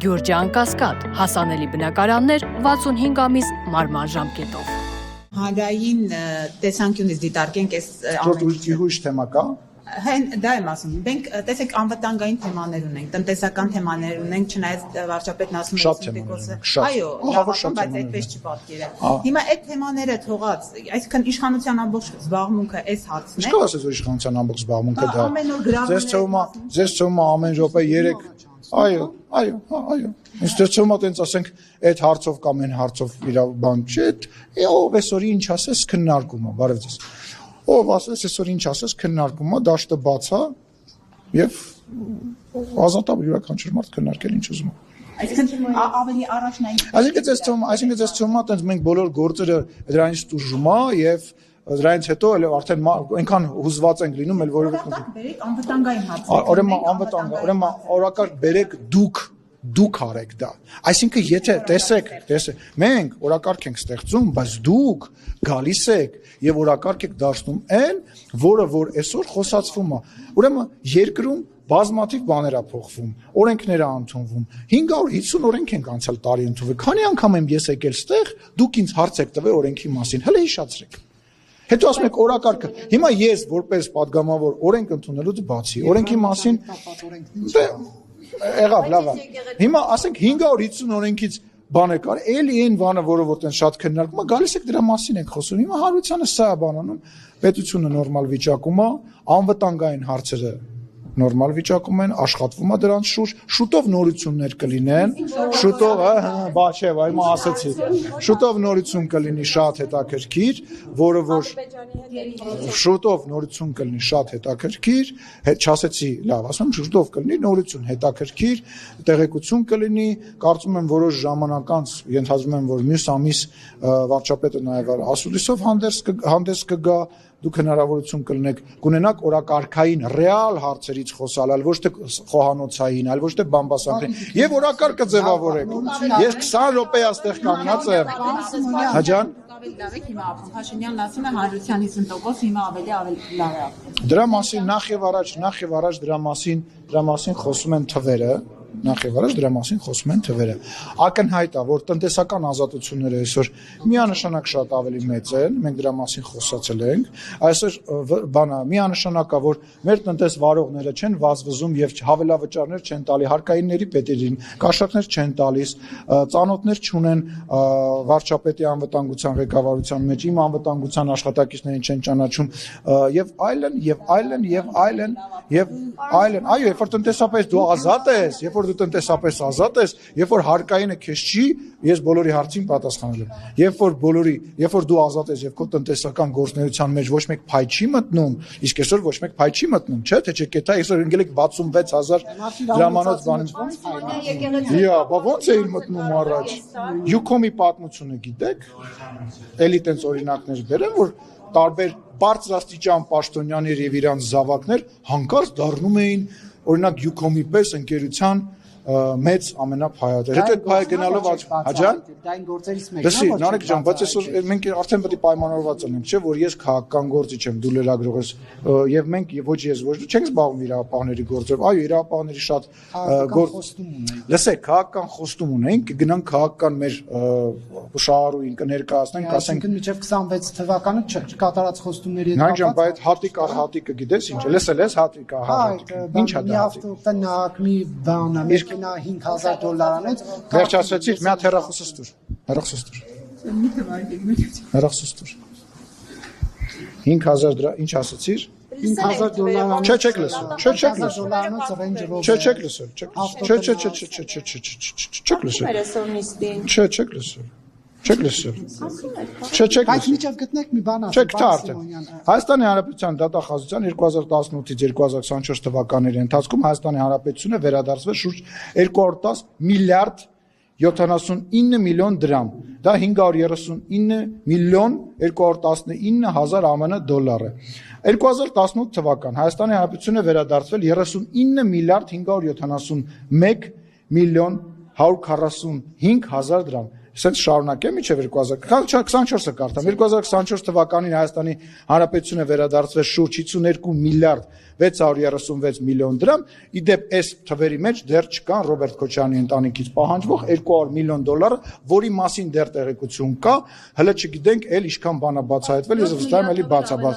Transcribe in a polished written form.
Գյուրջան Կասկադ, հասանելի բնակարաններ 65 ամիս մարման ժամկետով։ Հագային տեսանկյունից դիտարկենք այս Ուրիշ թեմա կա։ Դա եմ ասում, մենք տեսեք անվտանգային թեմաներ ունենք, տնտեսական թեմաներ ունենք, չնայած վարչապետն ասում է այո, բայց այդպես չպատկերը։ Հիմա այդ թեմաները թողած, այսինքն իշխանության ամբողջ զբաղմունքը այս հարցն է։ Ինչո՞ւ ասես, որ իշխանության ամբողջ զբաղմունքը դա։ Ամեն օր գրառում Ձեզ թվում է ամեն րոպե 3 այո։ Ինչ դեռ տենց ասենք այդ հարցով կամ այն հարցով իր բան չէ, ով այսօրի ինչ ասես քննարկումը, բարև ձեզ։ Ով ասես այսօր ինչ ասես քննարկումը, դաշտը բաց է եւ ազատաբար յուրաքանչյուր մարդ քննարկել ինչ ուզում է։ Այսինքն ավելի առաջնային։ Այսինքն ձեզ թվում է տենց մենք բոլոր գործերը դրանից տուժում է եւ դրանից հետո էլ արդեն այնքան հուզված ենք լինում, էլ որովհետեւ բերեք անվտանգային հարցեր։ Ուրեմն օրակարգ բերեք դուք արեք դա։ Այսինքն եթե տեսեք, մենք օրակարգ ենք ստեղծում, բայց դուք գալիս եք եւ օրակարգ եք դարձնում այն, որը որ այսօր խոսացվում է։ Ուրեմն երկրում բազմաթիվ բաներ է փոխվում, օրենքներ է ընդունվում, 550 օրենք ենք անցյալ տարի ընդունվել։ Քանի անգամ եմ ես եկել ստեղ, դուք ինձ հարց եք տվել օրենքի մասին, հələ հիշացրեք։ Հետո ասում եք օրակարգը։ Հիմա ես որպես падգամավոր օրենք ընդունելուց բացի, օրենքի մասին եղավ, լավ է։ Հիմա ասենք 550 օրենքից բան է կար, էլի այն բանը, որը որ տեն շատ քննարկում է, գալիս եք դրա մասին ենք խոսում։ Հիմա հարությանը սա է բանանում, պետությունը նորմալ վիճակում է, անվտանգային հարցերը նորմալ վիճակում են, աշխատվում է դրանց շուրջ, շուտով նորություններ կլինեն, շուտով, բաչև, այմա ասեցի, շուտով նորություն կլինի շատ հետաքրքիր, որը որ շուտով նորություն կլինի շատ հետաքրքիր, չասեցի, լավ, ասում շուտով կլինի նորություն հետաքրքիր, տեղեկություն կլինի, կարծում եմ որոշ ժամանակ անց ենթադրում եմ, որ մյուս ամիս վարչապետը նաև ասուլիսով հանդես կգա, դուք հնարավորություն կունենաք օրակարգային ռեալ հարցերից խոսալ, այլ ոչ թե խոհանոցային, այլ ոչ թե բամբասանքային, եւ օրակարգը ձևավորեք։ Ես 20 րոպե աստեղ կանգնած եմ։ Հաջան Լավ է հիմա ապրում։ Փաշինյանն ասում է 150% հիմա ավելի լավ է ապրում։ Դրա մասին նախ եւ առաջ դրա մասին խոսում են թվերը, նախ եւ առաջ դրա մասին խոսում են թվերը։ Ակնհայտ է, որ տնտեսական ազատությունները այսօր միանշանակ շատ ավելի մեծ են, մենք դրա մասին խոսացել ենք։ Այսօր բանա միանշանակ է, որ մեր տնտես վարողները չեն վազվզում եւ հավելավճարներ չեն տալի հարկայինների պետերին, կաշառքներ չեն տալիս, ծանոթներ չունեն վարչապետի անվտանգության ղեկավարության մեջ, իմ անվտանգության աշխատակիցներին չեն ճանաչում եւ այլն։ Այո, երբ որ տնտեսապես դու ազատ ես, երբ որ դու տնտեսապես ազատ ես, երբ որ հարկայինը քեզ չի, ես բոլորի հարցին պատասխանել եմ։ Երբ որ դու ազատ ես եւ քո տնտեսական գործունեության մեջ ոչ մեկ փայ չի մտնում, իսկ այսօր ոչ մեկ փայ չի մտնում, չէ՞, թե չեկեթա այսօր ընկել եք 66000 դրամանոց բան։ Բա ո՞նց է մտնում առաջ։ Յուքոմի պատմությունը գիտեք։ Էլի տենց օրինակներ բերեմ, որ տարբեր բարձրաստիճան պաշտոնյաներ եւ իրանց զավակներ հանկարծ դառնում էին օրինակ Յուքոմի պես ընկերության մեծ ամենափայատեր։ Հետո այդ փայը գնալով հաջան դայն գործերից մեկն է։ Լսի, Նարեկ ջան, բայց այսօր մենք արդեն պետք է պայմանավորված լինենք, չէ՞, որ ես քաղաքական գործիչ եմ, դու լրագրող ես, եւ մենք ոչ ես ոչ դու չենք զբաղվում իրավապահների գործով։ Այո, իրավապահների շատ խոստում ունենք։ Լսեք, քաղաքական խոստում ունենք, գնանք քաղաքական մեր շահառուին կներկայացնենք, ասենք մինչև 26 թվականը չկատարած խոստումների հետ։ Նարեկ ջան, բայց հատիկը գիտես ինչ է, լսել ես հատիկը, ինչ է դա։ Տնակ մի բան է, նա $5000 անեց։ Վերջ ասացիր, մի հատ հեռախոսս տուր։ Հեռախոսս տուր։ 5000 ինչ ասացիր։ $5000 Չեք լսում։ Չեք լսում։ Բայց միջև գտնեք մի բան ասեք։ Հայաստանի Հանրապետության դատախազության 2018-ից 2024 թվականների ընթացքում Հայաստանի Հանրապետությունը վերադարձվել շուրջ 210 միլիարդ 79 միլիոն դրամ, դա 539 միլիոն 219 հազար ԱՄՆ դոլար է։ 2018 թվական Հայաստանի Հանրապետությունը վերադարձվել 39 միլիարդ 571 միլիոն 145 հազար դրամ։ Սենց շարունակեմ միջև 2024-ը կարդամ 2024 թվականին Հայաստանի Հանրապետությունը վերադարձրել շուրջ 52 միլիարդ 636 միլիոն դրամ, իդեպ այս թվերի մեջ դեռ չկան Ռոբերտ Քոչարյանի ընտանիքից պահանջվող 200 միլիոն դոլար, որի մասին դեռ տեղեկություն կա, հələ չգիտենք էլ ինչքան բան է բացահայտվել, ես վստահ եմ էլի բացաբաց